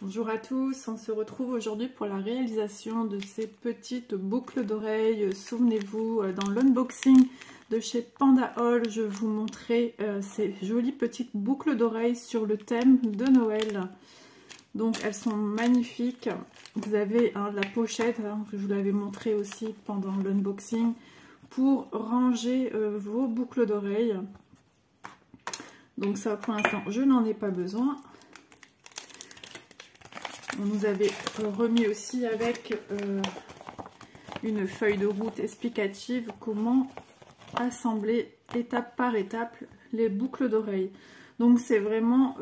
Bonjour à tous, on se retrouve aujourd'hui pour la réalisation de ces petites boucles d'oreilles. Souvenez-vous, dans l'unboxing de chez Panda Haul, je vous montrais ces jolies petites boucles d'oreilles sur le thème de Noël. Donc elles sont magnifiques. Vous avez la pochette, que je vous l'avais montré aussi pendant l'unboxing, pour ranger vos boucles d'oreilles. Donc ça, pour l'instant, je n'en ai pas besoin. On nous avait remis aussi avec une feuille de route explicative comment assembler étape par étape les boucles d'oreilles. Donc c'est vraiment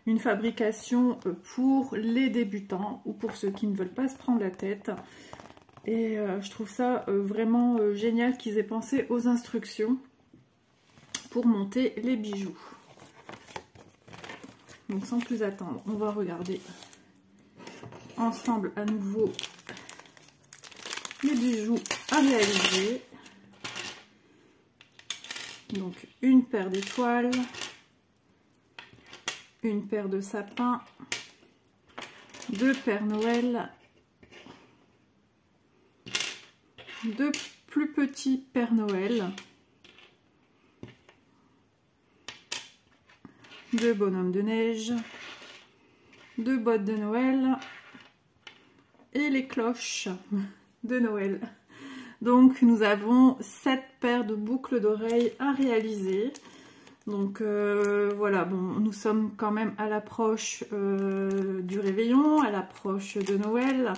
une fabrication pour les débutants ou pour ceux qui ne veulent pas se prendre la tête. Et je trouve ça vraiment génial qu'ils aient pensé aux instructions pour monter les bijoux. Donc sans plus attendre, on va regarder ensemble à nouveau les bijoux à réaliser. Donc une paire d'étoiles, une paire de sapins, deux Pères Noël, deux plus petits Pères Noël, deux bonhommes de neige, deux bottes de Noël et les cloches de Noël. Donc nous avons 7 paires de boucles d'oreilles à réaliser. Donc voilà, bon, nous sommes quand même à l'approche du réveillon, à l'approche de Noël.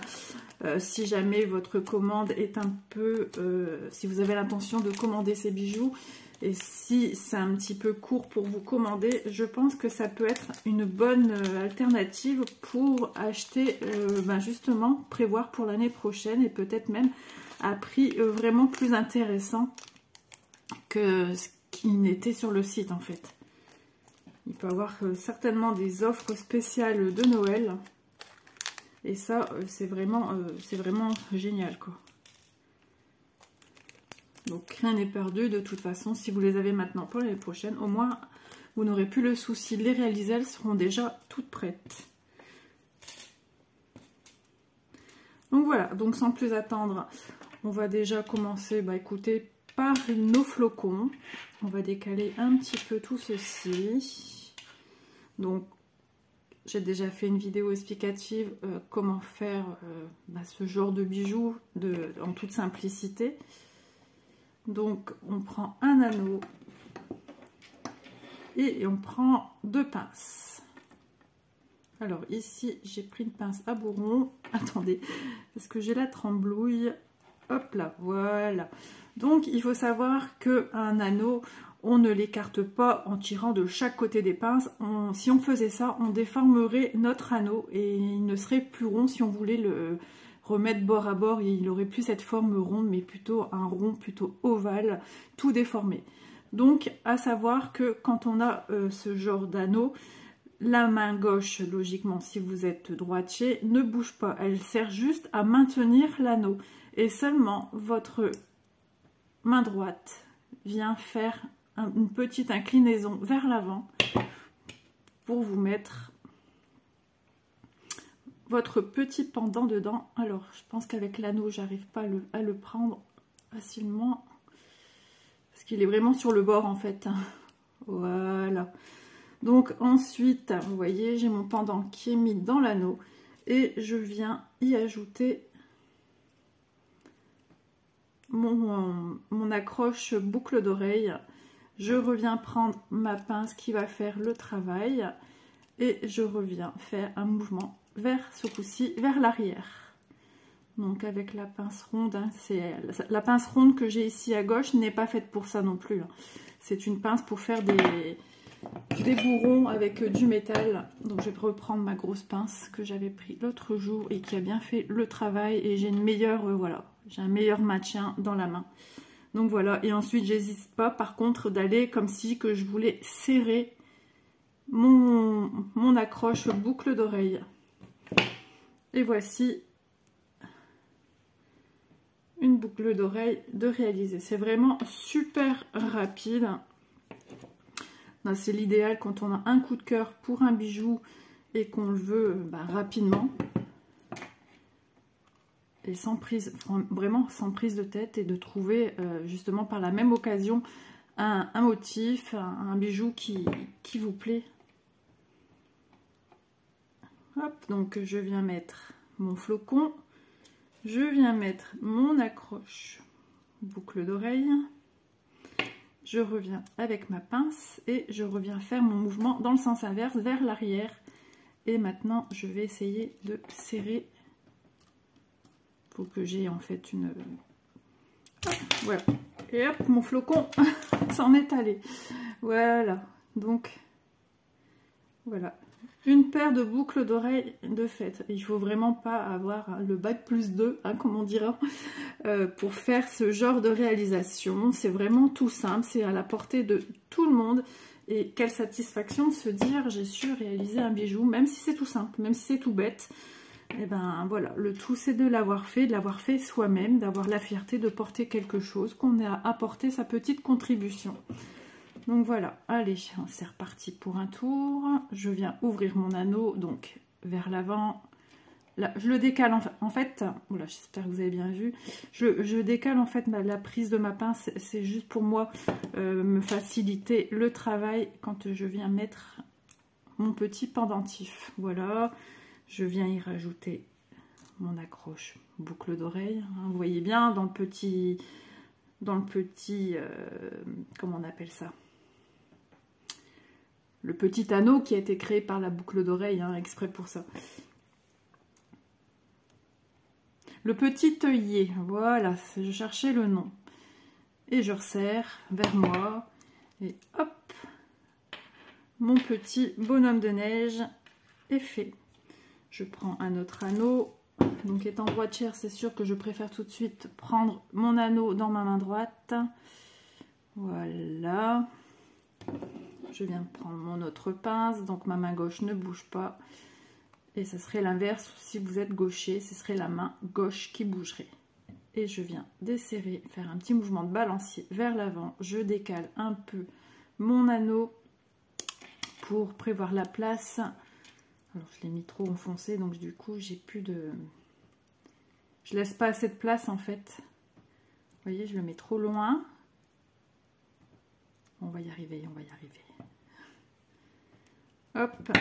Si jamais votre commande est un peu, si vous avez l'intention de commander ces bijoux, et si c'est un petit peu court pour vous commander, je pense que ça peut être une bonne alternative pour acheter, justement, prévoir pour l'année prochaine et peut-être même à prix vraiment plus intéressant que ce qui n'était sur le site en fait. Il peut y avoir certainement des offres spéciales de Noël et ça c'est vraiment génial quoi. Donc rien n'est perdu de toute façon, si vous les avez maintenant pour l'année prochaine, au moins vous n'aurez plus le souci de les réaliser, elles seront déjà toutes prêtes. Donc voilà, donc sans plus attendre, on va déjà commencer, écoutez, par nos flocons. On va décaler un petit peu tout ceci. Donc j'ai déjà fait une vidéo explicative comment faire ce genre de bijoux en toute simplicité. Donc on prend un anneau et on prend deux pinces. Alors ici j'ai pris une pince à bourron. Attendez, parce que j'ai la tremblouille. Hop là, voilà. Donc il faut savoir qu'un anneau, on ne l'écarte pas en tirant de chaque côté des pinces. Si on faisait ça, on déformerait notre anneau et il ne serait plus rond. Si on voulait le remettre bord à bord, il n'aurait plus cette forme ronde, mais plutôt un rond plutôt ovale, tout déformé. Donc à savoir que quand on a ce genre d'anneau, la main gauche, logiquement, si vous êtes droitier, ne bouge pas. Elle sert juste à maintenir l'anneau. Et seulement votre main droite vient faire une petite inclinaison vers l'avant pour vous mettre votre petit pendant dedans. Alors, je pense qu'avec l'anneau, j'arrive pas à le prendre facilement parce qu'il est vraiment sur le bord en fait. Voilà. Donc ensuite, vous voyez, j'ai mon pendant qui est mis dans l'anneau et je viens y ajouter mon accroche boucle d'oreille. Je reviens prendre ma pince qui va faire le travail et je reviens faire un mouvement vers ce coup-ci, vers l'arrière. Donc avec la pince ronde, la pince ronde que j'ai ici à gauche n'est pas faite pour ça non plus. C'est une pince pour faire des bourrons avec du métal. Donc je vais reprendre ma grosse pince que j'avais pris l'autre jour et qui a bien fait le travail et j'ai une meilleure, voilà, j'ai un meilleur maintien dans la main. Donc voilà, et ensuite j'hésite pas par contre d'aller comme si que je voulais serrer mon accroche boucle d'oreille. Et voici une boucle d'oreille de réaliser. C'est vraiment super rapide. C'est l'idéal quand on a un coup de cœur pour un bijou et qu'on le veut rapidement et sans prise, vraiment sans prise de tête, et de trouver justement par la même occasion un motif, un bijou qui vous plaît. Hop, donc je viens mettre mon flocon, je viens mettre mon accroche boucle d'oreille, je reviens avec ma pince et je reviens faire mon mouvement dans le sens inverse vers l'arrière. Et maintenant je vais essayer de serrer pour que j'ai en fait une... Hop, voilà, et hop, mon flocon s'en est allé. Voilà, donc voilà, une paire de boucles d'oreilles de fête. Il faut vraiment pas avoir le bac plus 2, hein, comme on dira, pour faire ce genre de réalisation. C'est vraiment tout simple, c'est à la portée de tout le monde. Et quelle satisfaction de se dire j'ai su réaliser un bijou, même si c'est tout simple, même si c'est tout bête. Et ben voilà, le tout c'est de l'avoir fait soi-même, d'avoir la fierté de porter quelque chose, qu'on a apporté sa petite contribution. Donc voilà, allez, c'est reparti pour un tour. Je viens ouvrir mon anneau, donc vers l'avant. Là, je le décale en fait, voilà, j'espère que vous avez bien vu. Je décale en fait la prise de ma pince, c'est juste pour moi me faciliter le travail quand je viens mettre mon petit pendentif. Voilà, je viens y rajouter mon accroche boucle d'oreille. Hein, vous voyez bien dans le petit, comment on appelle ça? Le petit anneau qui a été créé par la boucle d'oreille, hein, exprès pour ça. Le petit œillet, voilà, je cherchais le nom. Et je resserre vers moi. Et hop, mon petit bonhomme de neige est fait. Je prends un autre anneau. Donc étant droitière, c'est sûr que je préfère tout de suite prendre mon anneau dans ma main droite. Voilà. Je viens de prendre mon autre pince, donc ma main gauche ne bouge pas. Et ce serait l'inverse, si vous êtes gaucher, ce serait la main gauche qui bougerait. Et je viens desserrer, faire un petit mouvement de balancier vers l'avant. Je décale un peu mon anneau pour prévoir la place. Alors je l'ai mis trop enfoncé, donc du coup j'ai plus de... Je laisse pas assez de place en fait. Vous voyez, je le mets trop loin. On va y arriver, on va y arriver. Hop.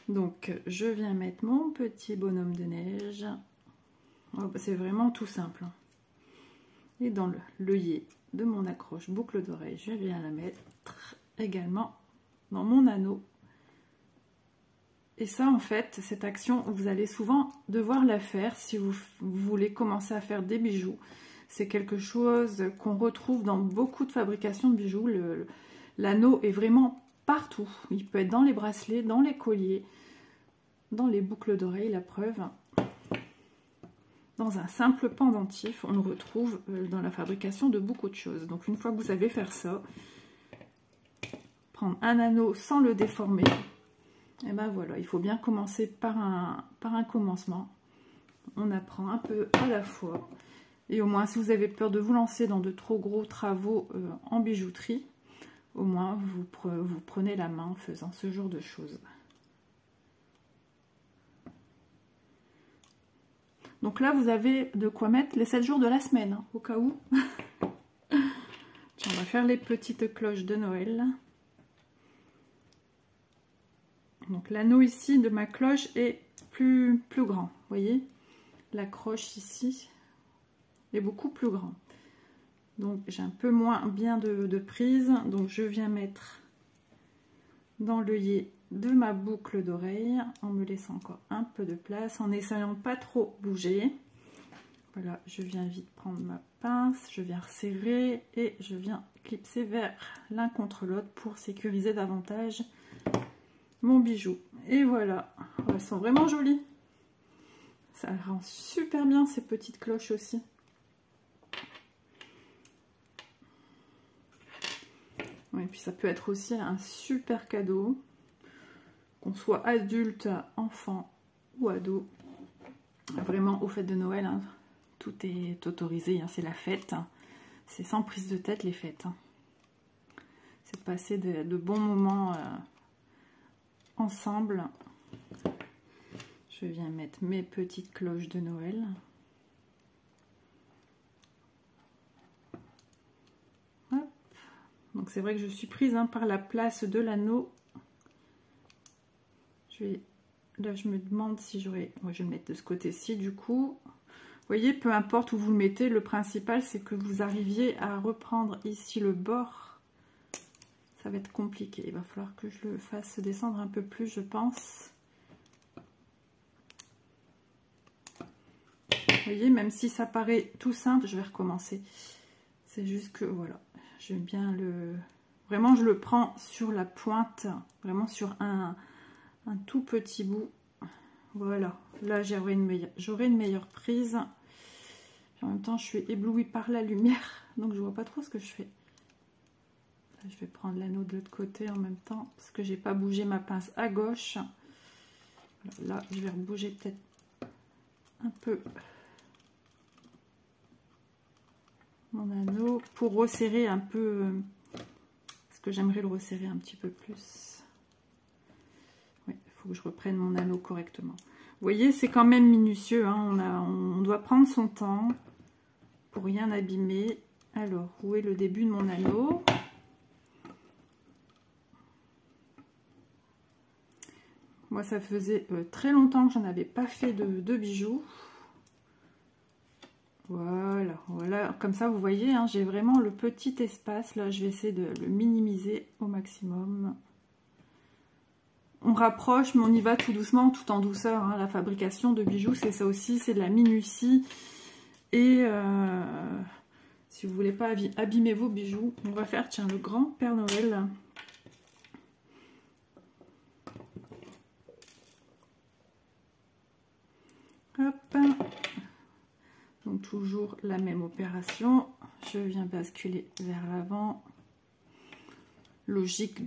Donc je viens mettre mon petit bonhomme de neige. Oh, c'est vraiment tout simple. Et dans l'œillet de mon accroche boucle d'oreille, je viens la mettre également dans mon anneau. Et ça en fait, cette action, vous allez souvent devoir la faire si vous voulez commencer à faire des bijoux. C'est quelque chose qu'on retrouve dans beaucoup de fabrications de bijoux. L'anneau est vraiment partout. Il peut être dans les bracelets, dans les colliers, dans les boucles d'oreilles, la preuve. Dans un simple pendentif, on le retrouve dans la fabrication de beaucoup de choses. Donc une fois que vous savez faire ça, prendre un anneau sans le déformer, et ben voilà, il faut bien commencer par un commencement. On apprend un peu à la fois. Et au moins, si vous avez peur de vous lancer dans de trop gros travaux en bijouterie, au moins vous prenez la main en faisant ce genre de choses. Donc là, vous avez de quoi mettre les 7 jours de la semaine, hein, au cas où. Tiens, on va faire les petites cloches de Noël. Donc l'anneau ici de ma cloche est plus grand, vous voyez. L'accroche ici est beaucoup plus grand. Donc j'ai un peu moins bien de prise. Donc je viens mettre dans l'œillet de ma boucle d'oreille en me laissant encore un peu de place, en essayant de pas trop bouger. Voilà, je viens vite prendre ma pince, je viens resserrer et je viens clipser vers l'un contre l'autre pour sécuriser davantage mon bijou. Et voilà, elles sont vraiment jolies. Ça rend super bien ces petites cloches aussi. Et puis ça peut être aussi un super cadeau, qu'on soit adulte, enfant ou ado. Vraiment aux fêtes de Noël, hein, tout est autorisé, hein, c'est la fête. Hein. C'est sans prise de tête les fêtes. Hein. C'est de passer de bons moments ensemble Je viens mettre mes petites cloches de Noël. Hop. Donc c'est vrai que je suis prise hein, par la place de l'anneau. Là je me demande si j'aurais... Moi je vais le mettre de ce côté-ci du coup. Vous voyez, peu importe où vous le mettez, le principal c'est que vous arriviez à reprendre ici le bord. Ça va être compliqué, il va falloir que je le fasse descendre un peu plus je pense. Vous voyez, même si ça paraît tout simple, je vais recommencer. C'est juste que voilà, j'aime bien le... Vraiment je le prends sur la pointe, vraiment sur un tout petit bout. Voilà, là j'aurai une meilleure prise. En même temps je suis éblouie par la lumière, donc je vois pas trop ce que je fais. Là, je vais prendre l'anneau de l'autre côté en même temps, parce que j'ai pas bougé ma pince à gauche. Là je vais rebouger peut-être un peu mon anneau pour resserrer un peu, parce que j'aimerais le resserrer un petit peu plus. Oui, il faut que je reprenne mon anneau correctement. Vous voyez, c'est quand même minutieux, hein. On doit prendre son temps pour rien abîmer. Alors, où est le début de mon anneau? Moi, ça faisait très longtemps que j'en avais pas fait de bijoux. Voilà, voilà, comme ça vous voyez, hein, j'ai vraiment le petit espace, là je vais essayer de le minimiser au maximum. On rapproche, mais on y va tout doucement, tout en douceur, hein. La fabrication de bijoux, c'est ça aussi, c'est de la minutie. Et si vous voulez pas abîmer vos bijoux, on va faire, tiens, le grand Père Noël. Hop. Donc toujours la même opération, je viens basculer vers l'avant. Logique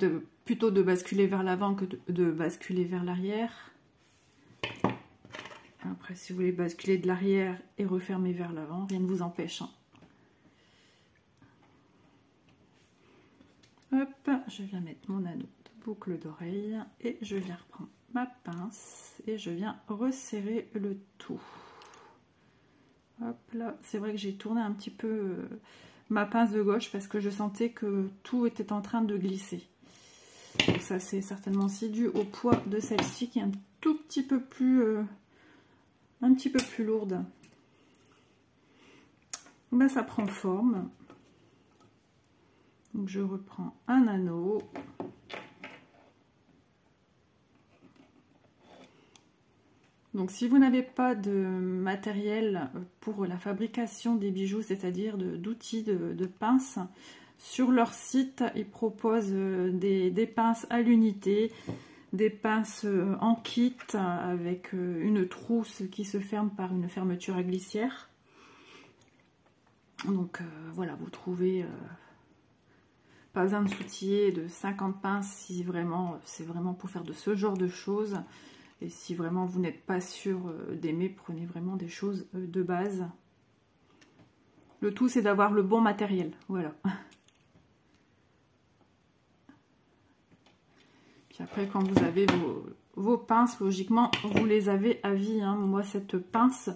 plutôt de basculer vers l'avant que de basculer vers l'arrière. Après si vous voulez basculer de l'arrière et refermer vers l'avant, rien ne vous empêche. Hein. Hop, je viens mettre mon anneau de boucle d'oreille et je viens reprendre ma pince et je viens resserrer le tout. Hop là, c'est vrai que j'ai tourné un petit peu ma pince de gauche parce que je sentais que tout était en train de glisser. Donc ça c'est certainement aussi dû au poids de celle-ci qui est un petit peu plus lourde. Ben, ça prend forme. Donc je reprends un anneau. Donc si vous n'avez pas de matériel pour la fabrication des bijoux, c'est-à-dire d'outils de pinces, sur leur site, ils proposent des pinces à l'unité, des pinces en kit avec une trousse qui se ferme par une fermeture à glissière. Donc voilà, vous trouvez pas besoin de s'outiller de 50 pinces si vraiment c'est vraiment pour faire de ce genre de choses. Et si vraiment vous n'êtes pas sûr d'aimer, prenez vraiment des choses de base. Le tout, c'est d'avoir le bon matériel. Voilà. Puis après, quand vous avez vos pinces, logiquement, vous les avez à vie. Hein. Moi, cette pince,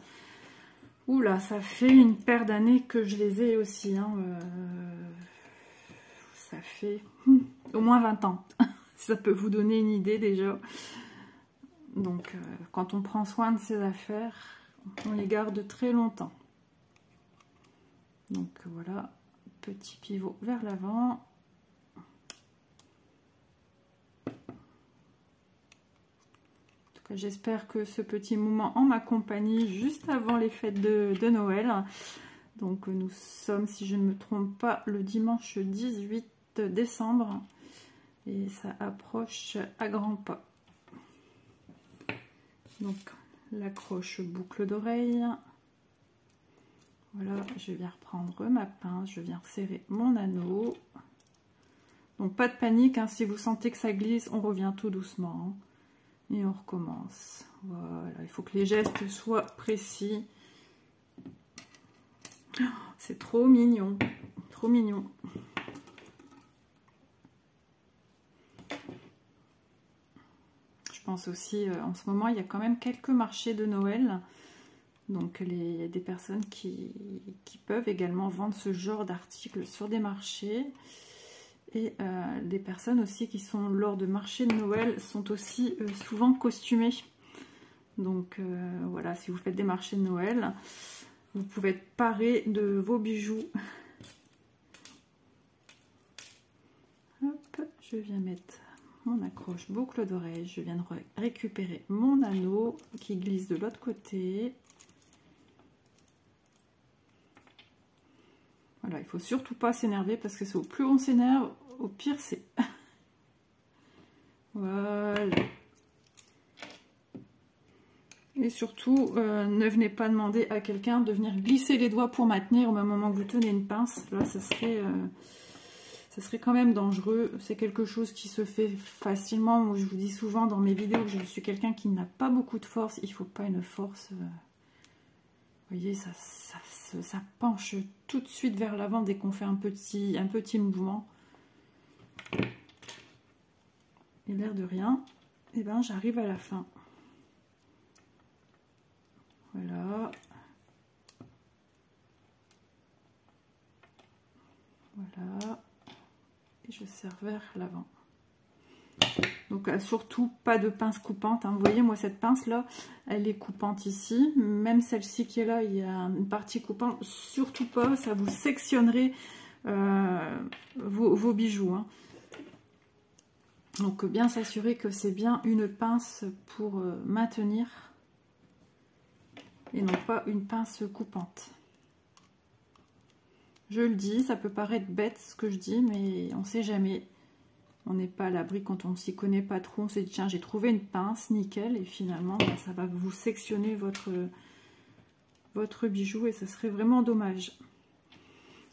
oula, ça fait une paire d'années que je les ai aussi. Hein. Ça fait au moins 20 ans. Ça peut vous donner une idée déjà. Donc, quand on prend soin de ses affaires, on les garde très longtemps. Donc, voilà, petit pivot vers l'avant. En tout cas, j'espère que ce petit moment en ma compagnie, juste avant les fêtes de Noël. Donc, nous sommes, si je ne me trompe pas, le dimanche 18 décembre. Et ça approche à grands pas. Donc l'accroche boucle d'oreille. Voilà, je viens reprendre ma pince, je viens serrer mon anneau. Donc pas de panique, hein, si vous sentez que ça glisse, on revient tout doucement. Hein, et on recommence. Voilà, il faut que les gestes soient précis. Oh, c'est trop mignon, trop mignon. Je pense aussi, en ce moment, il y a quand même quelques marchés de Noël. Donc, il y a des personnes qui peuvent également vendre ce genre d'articles sur des marchés. Et des personnes aussi qui sont lors de marchés de Noël sont aussi souvent costumées. Donc, voilà, si vous faites des marchés de Noël, vous pouvez être paré de vos bijoux. Hop, je viens mettre mon accroche boucle d'oreille. Je viens de récupérer mon anneau qui glisse de l'autre côté. Voilà, il ne faut surtout pas s'énerver parce que c'est au plus on s'énerve, au pire c'est. Voilà. Et surtout, ne venez pas demander à quelqu'un de venir glisser les doigts pour maintenir au même moment que vous tenez une pince. Là, ça serait quand même dangereux. C'est quelque chose qui se fait facilement. Moi, je vous dis souvent dans mes vidéos que je suis quelqu'un qui n'a pas beaucoup de force. Il ne faut pas une force... Vous voyez, ça penche tout de suite vers l'avant dès qu'on fait un petit mouvement. Et l'air de rien, eh ben, j'arrive à la fin. Voilà. Voilà. Et je serre vers l'avant. Donc surtout pas de pince coupante, hein. Vous voyez, moi cette pince là, elle est coupante ici. Même celle-ci qui est là, il y a une partie coupante. Surtout pas, ça vous sectionnerait vos bijoux, hein. Donc bien s'assurer que c'est bien une pince pour maintenir et non pas une pince coupante. Je le dis, ça peut paraître bête ce que je dis, mais on ne sait jamais. On n'est pas à l'abri quand on ne s'y connaît pas trop. On s'est dit, tiens, j'ai trouvé une pince, nickel, et finalement, ben, ça va vous sectionner votre bijou et ça serait vraiment dommage.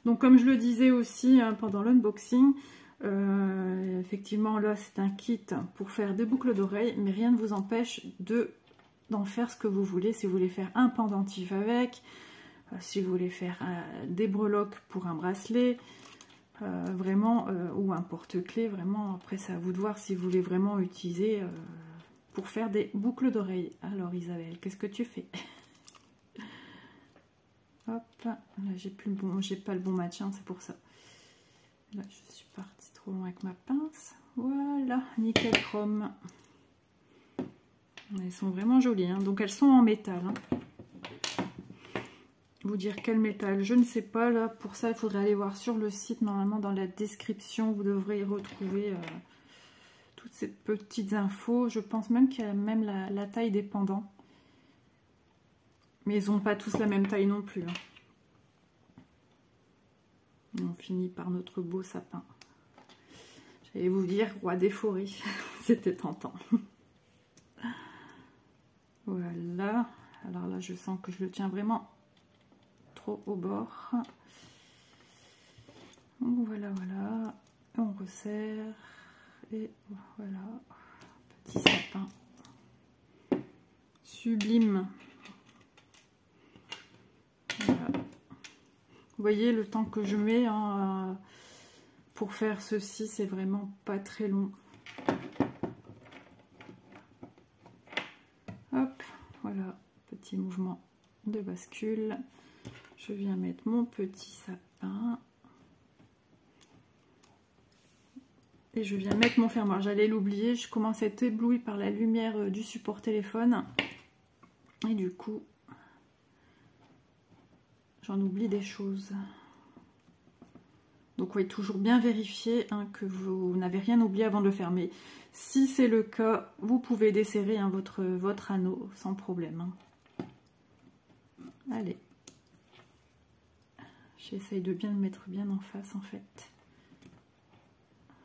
Donc, comme je le disais aussi hein, pendant l'unboxing, effectivement, là, c'est un kit pour faire des boucles d'oreilles, mais rien ne vous empêche d'en faire ce que vous voulez. Si vous voulez faire un pendentif avec, si vous voulez faire des breloques pour un bracelet, vraiment, ou un porte-clés, vraiment, après c'est à vous de voir si vous voulez vraiment utiliser pour faire des boucles d'oreilles. Alors Isabelle, qu'est-ce que tu fais? Hop, là j'ai pas le bon match, hein, c'est pour ça. Là je suis partie trop loin avec ma pince. Voilà, nickel chrome. Elles sont vraiment jolies, hein. Donc elles sont en métal, hein. Vous dire quel métal, je ne sais pas. Là, pour ça, il faudrait aller voir sur le site. Normalement, dans la description, vous devrez y retrouver toutes ces petites infos. Je pense même qu'il y a même la taille des pendants. Mais ils n'ont pas tous la même taille non plus, hein. On finit par notre beau sapin. J'allais vous dire roi des forêts. C'était tentant. Voilà. Alors là, je sens que je le tiens vraiment trop au bord. Donc voilà, voilà. On resserre. Et voilà. Petit sapin. Sublime. Voilà. Vous voyez le temps que je mets hein, pour faire ceci, c'est vraiment pas très long. Hop, voilà, petit mouvement de bascule. Je viens mettre mon petit sapin. Et je viens mettre mon fermoir. J'allais l'oublier, je commence à être éblouie par la lumière du support téléphone. Et du coup, j'en oublie des choses. Donc oui, toujours bien vérifier hein, que vous n'avez rien oublié avant de le fermer. Si c'est le cas, vous pouvez desserrer hein, votre anneau sans problème, hein. Allez. J'essaye de bien le mettre bien en face en fait.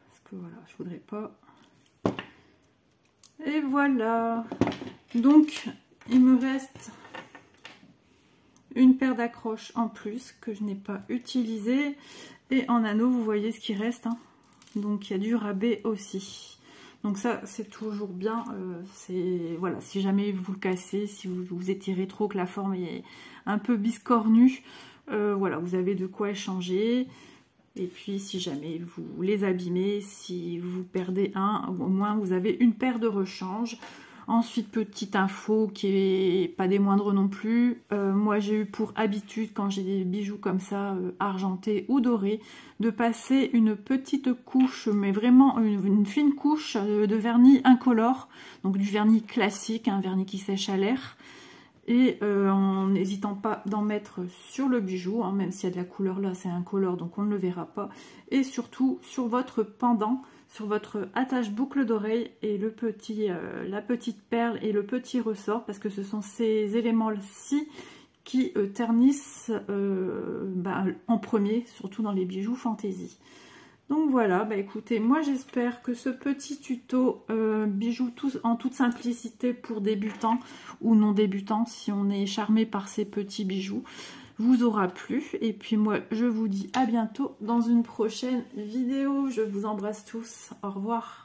Parce que voilà, je voudrais pas. Et voilà. Donc, il me reste une paire d'accroches en plus que je n'ai pas utilisée. Et en anneau, vous voyez ce qui reste, hein. Donc, il y a du rabais aussi. Donc ça, c'est toujours bien. Voilà, si jamais vous le cassez, si vous étirez trop, que la forme est un peu biscornue, voilà, vous avez de quoi échanger. Et puis si jamais vous les abîmez, si vous perdez un, au moins vous avez une paire de rechange. Ensuite, petite info qui est pas des moindres non plus. Moi, j'ai eu pour habitude, quand j'ai des bijoux comme ça, argentés ou dorés, de passer une petite couche, mais vraiment une fine couche de vernis incolore. Donc du vernis classique, un vernis qui sèche à l'air. Et en n'hésitant pas d'en mettre sur le bijou, hein, même s'il y a de la couleur là, c'est incolore, donc on ne le verra pas. Et surtout sur votre pendant, sur votre attache-boucle d'oreille et le la petite perle et le petit ressort, parce que ce sont ces éléments-ci qui ternissent en premier, surtout dans les bijoux fantaisie. Donc voilà, bah écoutez, moi j'espère que ce petit tuto bijoux en toute simplicité pour débutants ou non débutants, si on est charmé par ces petits bijoux, vous aura plu. Et puis moi je vous dis à bientôt dans une prochaine vidéo. Je vous embrasse tous, au revoir.